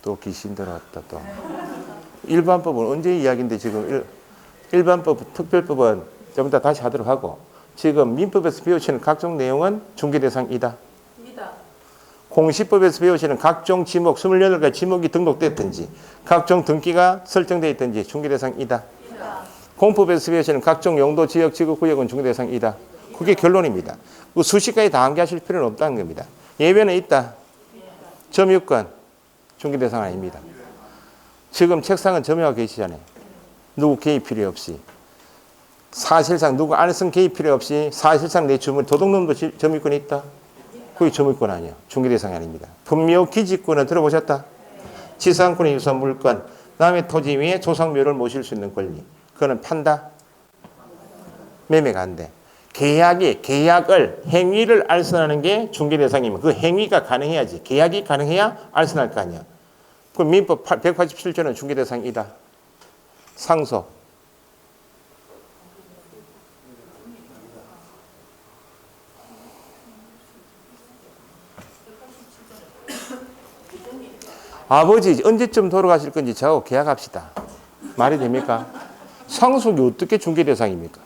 또 귀신 들어왔다 또. 일반법은 언제 이야기인데 지금 일반법, 특별법은 좀 이따 다시 하도록 하고 지금 민법에서 배우시는 각종 내용은 중개 대상이다. 공시법에서 배우시는 각종 지목 28가지 지목이 등록됐든지 각종 등기가 설정되어 있든지 중개 대상이다. 공법에서 배우시는 각종 용도, 지역, 지구, 구역은 중개 대상이다. 그게 결론입니다. 그 수식까지 다 암기하실 필요는 없다는 겁니다. 예외는 있다. 점유권 중개 대상 아닙니다. 지금 책상은 점유하고 계시잖아요. 누구 개입 필요 없이. 사실상 누구 안성 개입 필요 없이 사실상 내 주문 도둑놈도 점유권이 있다. 그게 점유권 아니에요. 중개 대상이 아닙니다. 분묘 기지권은 들어보셨다. 지상권의 유사 물권, 남의 토지 위에 조상묘를 모실 수 있는 권리. 그거는 판다. 매매가 안 돼. 계약을 행위를 알선하는 게 중개 대상이면 그 행위가 가능해야지. 계약이 가능해야 알선할 거 아니야. 그럼 민법 187조는 중개 대상이다. 상속. 아버지 언제쯤 돌아가실 건지 저하고 계약합시다. 말이 됩니까? 상속이 어떻게 중개 대상입니까?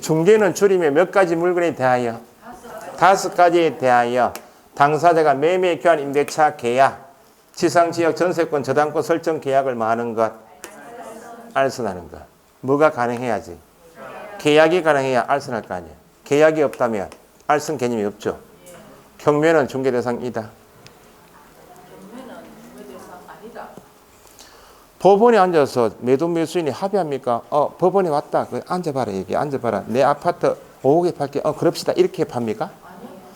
중개는 줄이면 몇 가지 물건에 대하여? 5가지에 대하여 당사자가 매매 교환 임대차 계약, 지상지역 전세권 저당권 설정 계약을 마하는 것, 알선하는 것. 뭐가 가능해야지? 계약이 가능해야 알선할 거 아니에요. 계약이 없다면 알선 개념이 없죠. 경매는 중개 대상이다. 법원에 앉아서 매도 매수인이 합의합니까? 법원에 왔다. 앉아봐라. 여기 앉아봐라. 내 아파트 5억에 팔게. 그럽시다. 이렇게 팝니까?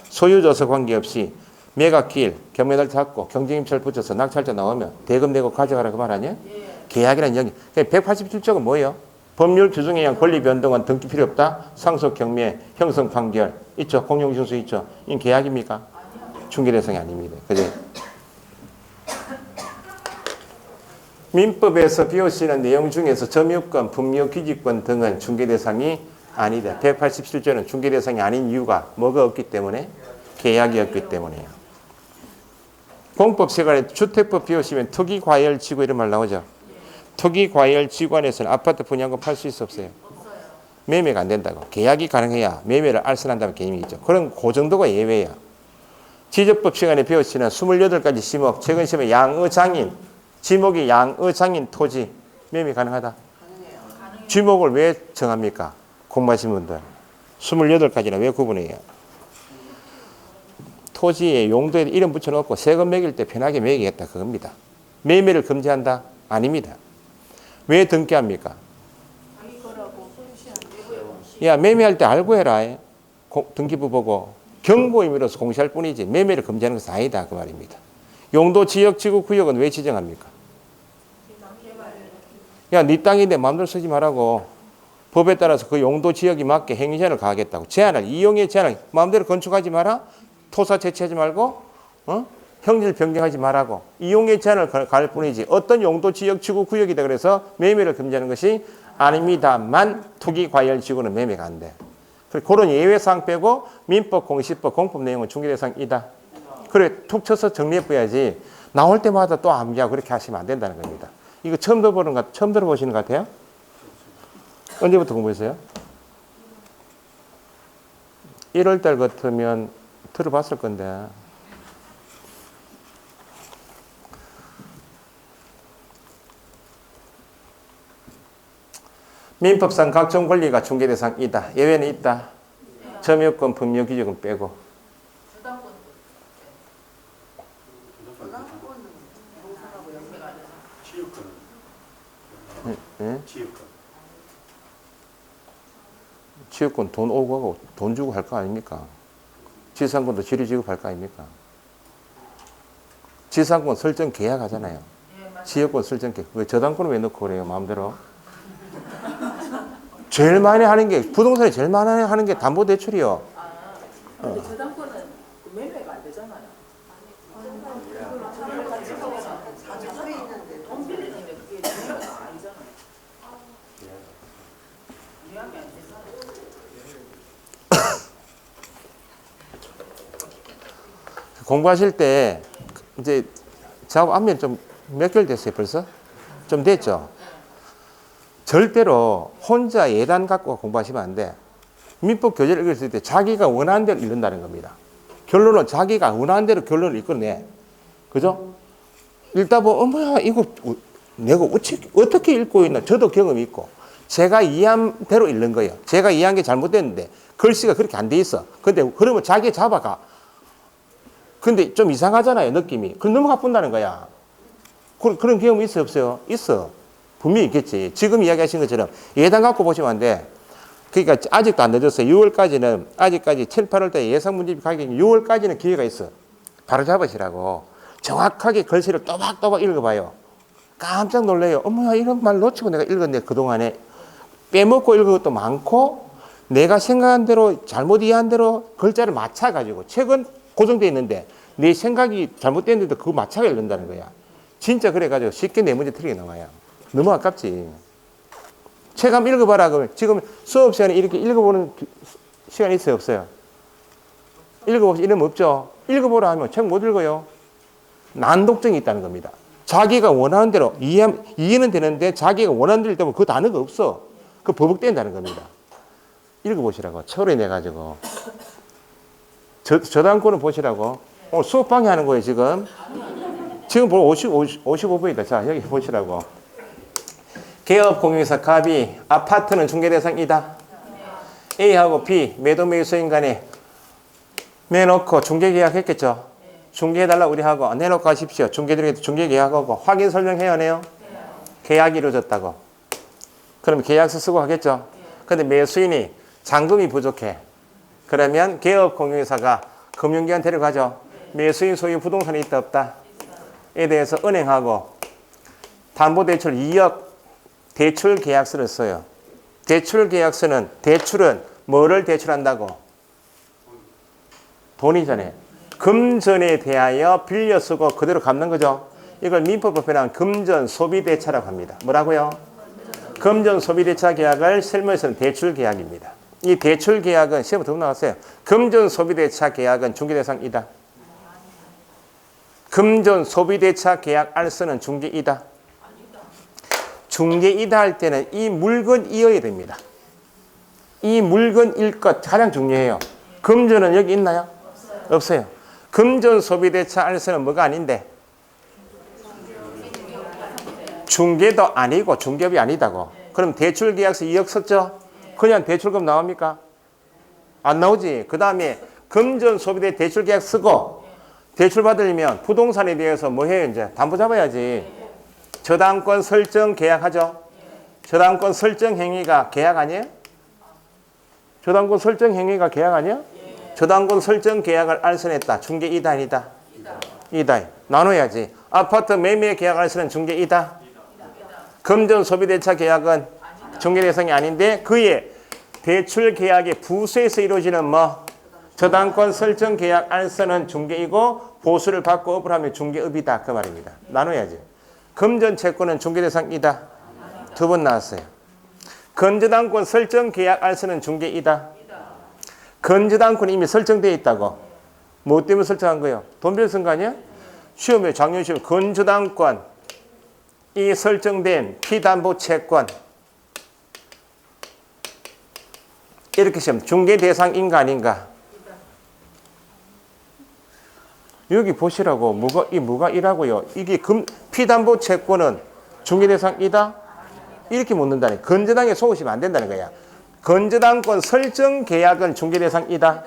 소유조서 관계없이 매각기일, 경매달 잡고 경쟁임차를 붙여서 낙찰자 나오면 대금 내고 가져가라 그 말 아니에요? 계약이라는 영역. 187조가 뭐예요? 법률 규정에 의한 권리 변동은 등기 필요 없다. 상속 경매, 형성 판결 있죠. 공용증수 있죠. 이건 계약입니까? 중개 대상이 아닙니다. 그죠? 민법에서 배우시는 내용 중에서 점유권, 분묘 기지권 등은 중개 대상이 아니다. 187조는 중개 대상이 아닌 이유가 뭐가 없기 때문에? 계약이 없기 때문에요. 공법 시간에 주택법 배우시면 투기과열지구 이런 말 나오죠. 투기과열지구 안에서는 아파트 분양권 팔 수 있어 없어요? 매매가 안 된다고. 계약이 가능해야 매매를 알선한다는 개념이 있죠. 그런 그 정도가 예외야. 지적법 시간에 배우시는 28가지 지목, 최근 시험에 양의장인, 지목이 양의장인 토지 매매 가능하다. 지목을 왜 정합니까? 공부하신 분들 28가지나 왜 구분해요? 토지에 용도에 이름 붙여놓고 세금 매길 때 편하게 매기겠다 그겁니다. 매매를 금지한다? 아닙니다. 왜 등기합니까? 야, 매매할 때 알고 해라. 등기부 보고. 경고 의미로서 공시할 뿐이지 매매를 금지하는 것은 아니다. 그 말입니다. 용도, 지역, 지구, 구역은 왜 지정합니까? 야, 네 땅인데 마음대로 쓰지 말라고. 법에 따라서 그 용도, 지역이 맞게 행위제한을 가하겠다고. 제한을, 이용의 제한을 마음대로 건축하지 마라. 토사 채취하지 말고, 형질 변경하지 말라고. 이용의 제한을 가할 뿐이지 어떤 용도, 지역, 지구, 구역이다 그래서 매매를 금지하는 것이 아닙니다만 투기, 과열, 지구는 매매가 안 돼. 그런 예외사항 빼고 민법, 공시법, 공법 내용은 중개대상이다. 그래, 툭 쳐서 정리해봐야지 나올 때마다 또 암기하고 그렇게 하시면 안 된다는 겁니다. 이거 처음 들어보시는 것 같아요? 언제부터 공부했어요? 1월달 같으면 들어봤을 건데. 민법상 각종 권리가 중개대상이다. 예외는 있다. 점유권, 법률 규정은 빼고. 지역권 돈 오고 하고 돈 주고 할 거 아닙니까? 지상권도 지리 지급할 거 아닙니까? 지상권 설정 계약하잖아요. 지역권 설정 계약. 왜 저당권을 왜 넣고 그래요? 마음대로. 제일 많이 하는 게 부동산이 제일 많이 하는 게 담보대출이요. 근데 저당권은 매매가 안 되잖아요. 돈 빌리는데 그게 매매가 아니잖아요. 계약이 안 되잖아요. 공부하실 때 이제 작업 안면 좀 몇 개월 됐어요 벌써? 좀 됐죠? 절대로 혼자 예단 갖고 공부하시면 안 돼. 민법 교재를 읽을 때 자기가 원하는 대로 읽는다는 겁니다. 결론은 자기가 원하는 대로 결론을 읽어내. 그죠? 읽다 보면 어머야 이거 내가 어떻게 읽고 있나 저도 경험이 있고 제가 이해한 대로 읽는 거예요. 제가 이해한 게 잘못됐는데 글씨가 그렇게 안 돼 있어. 근데 그러면 자기 잡아가. 근데 좀 이상하잖아요 느낌이. 그럼 넘어가 본다는 거야. 그런 경험이 있어요 없어요? 있어. 분명히 있겠지. 지금 이야기하신 것처럼 예단 갖고 보시면 안 돼. 그러니까 아직도 안 늦었어요. 6월까지는 아직까지 7, 8월 때 예상 문제집 가격이 6월까지는 기회가 있어. 바로 잡으시라고. 정확하게 글씨를 또박또박 읽어봐요. 깜짝 놀래요. 어머야 이런 말 놓치고 내가 읽었네 그동안에. 빼먹고 읽은 것도 많고 내가 생각한 대로 잘못 이해한 대로 글자를 맞춰가지고 책은 고정되어 있는데 내 생각이 잘못됐는데도 그거 맞춰가 읽는다는 거야. 진짜 그래가지고 쉽게 내 문제 틀리게 나와요. 너무 아깝지. 책 한번 읽어봐라. 그러면 지금 수업 시간에 이렇게 읽어보는 시간이 있어요? 없어요? 읽어보시 이러면 없죠? 읽어보라 하면 책 못 읽어요. 난독증이 있다는 겁니다. 자기가 원하는 대로 이해는 되는데 자기가 원하는 대로 읽다 그 단어가 없어. 그 버벅댄다는 겁니다. 읽어보시라고. 철회 내가지고. 저당권은 보시라고. 수업 방해하는 거예요 지금. 지금 55분이다. 자, 여기 보시라고. 개업 공유사 갑이 아파트는 중개대상이다. A하고 B 매도 매수인 간에 내놓고 중개계약 했겠죠. 중개해달라고 우리 하고 내놓고 하십시오. 중개드리겠다. 중개계약하고 확인 설명해야 하네요. 계약이 이루어졌다고. 그럼 계약서 쓰고 하겠죠. 근데 매수인이 잔금이 부족해. 그러면 개업 공유사가 금융기관 데려가죠. 매수인 소유 부동산이 있다 없다. 에 대해서 은행하고 담보대출 2억 대출 계약서를 써요. 대출 계약서는 대출은 뭐를 대출한다고? 돈이잖아요. 금전에 대하여 빌려 쓰고 그대로 갚는 거죠. 이걸 민법으로 표현한 금전 소비대차라고 합니다. 뭐라고요? 금전 소비대차 계약을 실무에서는 대출 계약입니다. 이 대출 계약은 시험에 두 번 나왔어요. 금전 소비대차 계약은 중개대상이다. 금전 소비대차 계약 알선은 중개이다. 중개이다 할 때는 이 물건이어야 됩니다. 이 물건일 것 가장 중요해요. 금전은 여기 있나요? 없어요. 금전 소비대차 알선은 뭐가 아닌데? 중개도 아니고 중개업이 아니다고. 그럼 대출계약서 2억 썼죠? 그냥 대출금 나옵니까? 안 나오지. 그 다음에 금전 소비대 대출계약 쓰고 대출 받으려면 부동산에 대해서 뭐 해요? 이제 담보 잡아야지. 저당권 설정 계약하죠. 저당권 설정 행위가 계약 아니에요? 저당권 설정 행위가 계약 아니야? 저당권 설정 계약을 알선했다. 중개 이다 아니다? 이다. 나눠야지. 아파트 매매 계약 알선은 중개 이다. 금전 소비대차 계약은 중개 대상이 아닌데 그의 대출 계약의 부수에서 이루어지는 뭐 저당권 설정 계약 알선은 중개이고 보수를 받고 업을 하면 중개업이다 그 말입니다. 나눠야지. 금전 채권은 중개 대상이다. 두 번 나왔어요. 건저당권 설정 계약 알선은 중개이다. 건저당권이 이미 설정되어 있다고. 뭐 때문에 설정한 거예요? 돈 빌려 쓴 거 아니야? 시험에 작년 시험 건저당권 이 설정된 피담보 채권 이렇게 시험 중개 대상인가 아닌가? 여기 보시라고 뭐가 이라고요? 이게 피담보 채권은 중개 대상이다? 이렇게 묻는다니. 건저당에 속으시면 안 된다는 거야. 건저당권 설정 계약은 중개 대상이다.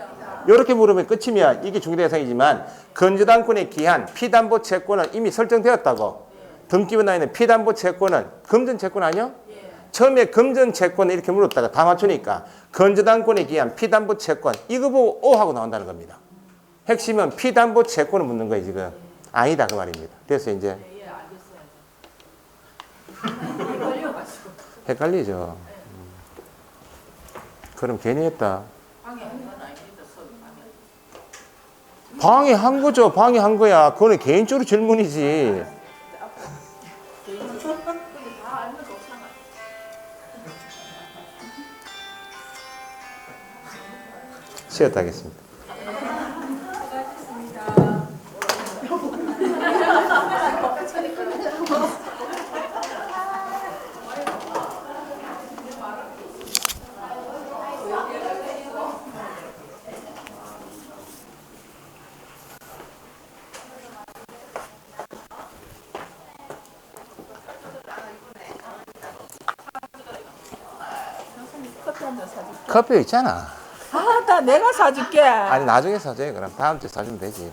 이렇게 물으면 끝이면 이게 중개 대상이지만 건저당권의 기한 피담보 채권은 이미 설정되었다고. 등기부 나와 있는 피담보 채권은 금전 채권 아니야? 처음에 금전 채권을 이렇게 물었다가 다 맞추니까 건저당권의 기한 피담보 채권 이거 보고 O 하고 나온다는 겁니다. 핵심은 피담보 채권을 묻는 거예요 지금. 아니다 그 말입니다. 됐어요 이제. 예, 알겠어요. 헷갈려가지고. 헷갈리죠. 그럼 괜히 했다. 방해한 건 아닙니다. 수업이 방해. 방해한 거죠. 방해한 거야. 그거는 개인적으로 질문이지. 근데 다 알면 좋잖아. 쉬었다 하겠습니다. 커피 한잔 사줄게. 커피 있잖아. 아, 나 내가 사줄게. 아니 나중에 사줘요. 그럼 다음 주에 사주면 되지.